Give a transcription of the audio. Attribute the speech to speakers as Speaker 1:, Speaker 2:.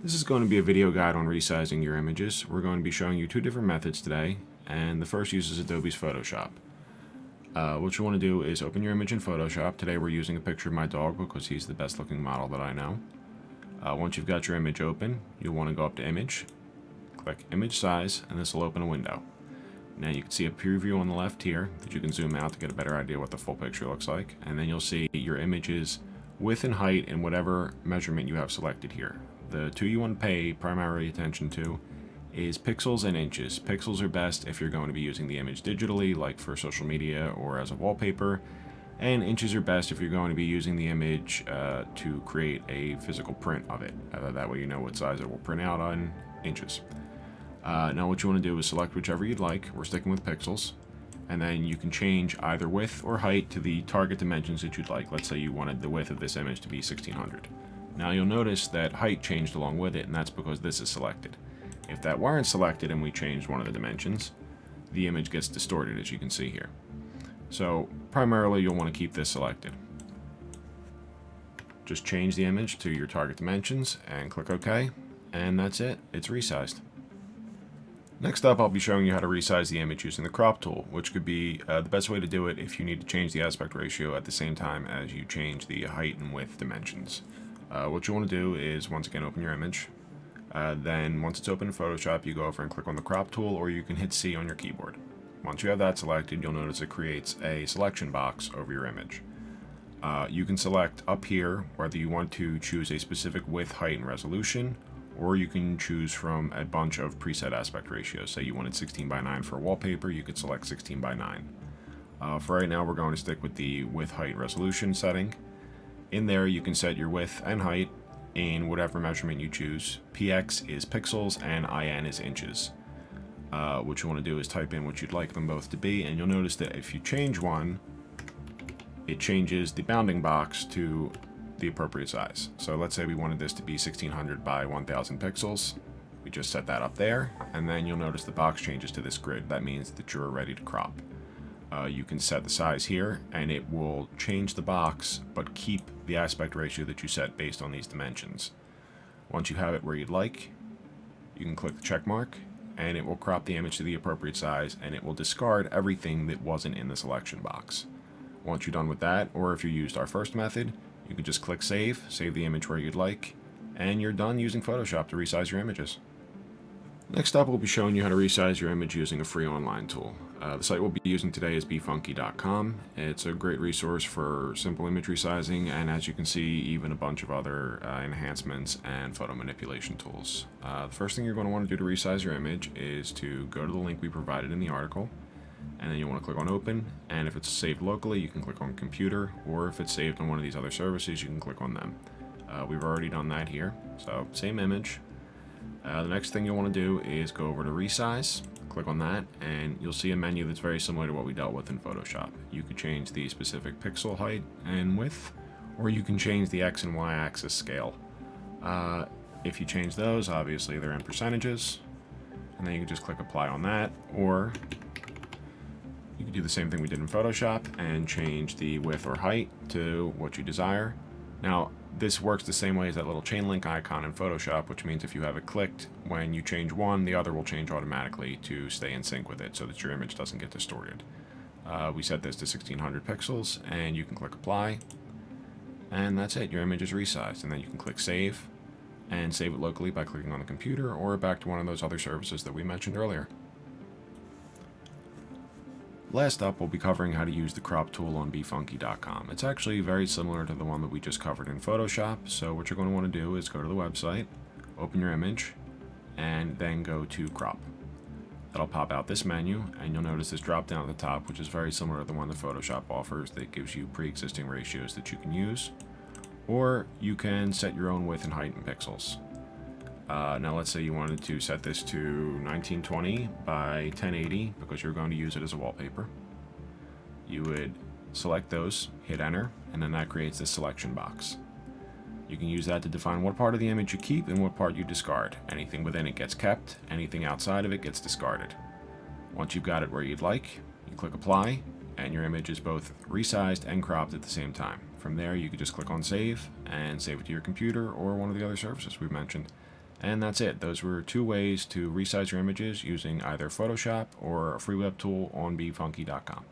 Speaker 1: This is going to be a video guide on resizing your images. We're going to be showing you two different methods today, and the first uses Adobe's Photoshop. What you want to do is open your image in Photoshop. Today we're using a picture of my dog because he's the best looking model that I know. Once you've got your image open, you'll want to go up to Image, click Image Size, and this will open a window. Now you can see a preview on the left here that you can zoom out to get a better idea what the full picture looks like, and then you'll see your image's width and height in whatever measurement you have selected here. The two you want to pay primary attention to is pixels and inches. Pixels are best if you're going to be using the image digitally, like for social media or as a wallpaper, and inches are best if you're going to be using the image to create a physical print of it. That way you know what size it will print out on inches. Now what you want to do is select whichever you'd like. We're sticking with pixels. And then you can change either width or height to the target dimensions that you'd like. Let's say you wanted the width of this image to be 1600. Now you'll notice that height changed along with it, and that's because this is selected. If that weren't selected and we changed one of the dimensions, the image gets distorted, as you can see here. So primarily you'll want to keep this selected. Just change the image to your target dimensions and click OK, and that's it. It's resized. Next up, I'll be showing you how to resize the image using the crop tool, which could be the best way to do it if you need to change the aspect ratio at the same time as you change the height and width dimensions. What you want to do is, once again, open your image. Then once it's open in Photoshop, you go over and click on the crop tool, or you can hit C on your keyboard. Once you have that selected, you'll notice it creates a selection box over your image. You can select up here whether you want to choose a specific width, height, and resolution, or you can choose from a bunch of preset aspect ratios. Say you wanted 16:9 for a wallpaper, you could select 16:9. For right now, we're going to stick with the width, height, resolution setting. In there, you can set your width and height in whatever measurement you choose. PX is pixels and IN is inches. What you want to do is type in what you'd like them both to be, and you'll notice that if you change one, it changes the bounding box to the appropriate size. So let's say we wanted this to be 1600 by 1000 pixels. We just set that up there, and then you'll notice the box changes to this grid. That means that you're ready to crop. You can set the size here, and it will change the box, but keep the aspect ratio that you set based on these dimensions. Once you have it where you'd like, you can click the check mark, and it will crop the image to the appropriate size, and it will discard everything that wasn't in the selection box. Once you're done with that, or if you used our first method, you can just click save the image where you'd like, and you're done using Photoshop to resize your images. Next up, we'll be showing you how to resize your image using a free online tool. The site we'll be using today is befunky.com. It's a great resource for simple image resizing, and as you can see, even a bunch of other enhancements and photo manipulation tools. The first thing you're going to want to do to resize your image is to go to the link we provided in the article, and then you want to click on Open, and if it's saved locally, you can click on Computer, or if it's saved on one of these other services, you can click on them. We've already done that here, so same image. The next thing you'll want to do is go over to Resize, click on that, and you'll see a menu that's very similar to what we dealt with in Photoshop. You could change the specific pixel height and width, or you can change the X and Y axis scale. If you change those, obviously they're in percentages, and then you can just click Apply on that, or you can do the same thing we did in Photoshop and change the width or height to what you desire. Now, this works the same way as that little chain link icon in Photoshop, which means if you have it clicked, when you change one, the other will change automatically to stay in sync with it so that your image doesn't get distorted. We set this to 1600 pixels, and you can click Apply, and that's it. Your image is resized, and then you can click Save, and save it locally by clicking on the computer or back to one of those other services that we mentioned earlier. Last up, we'll be covering how to use the crop tool on befunky.com. It's actually very similar to the one that we just covered in Photoshop, so what you're going to want to do is go to the website, open your image, and then go to crop. That'll pop out this menu, and you'll notice this drop down at the top, which is very similar to the one that Photoshop offers that gives you pre-existing ratios that you can use, or you can set your own width and height in pixels. Now let's say you wanted to set this to 1920 by 1080 because you're going to use it as a wallpaper. You would select those, hit enter, and then that creates this selection box. You can use that to define what part of the image you keep and what part you discard. Anything within it gets kept, anything outside of it gets discarded. Once you've got it where you'd like, you click apply, and your image is both resized and cropped at the same time. From there, you can just click on save and save it to your computer or one of the other services we've mentioned. And that's it. Those were 2 ways to resize your images using either Photoshop or a free web tool on befunky.com.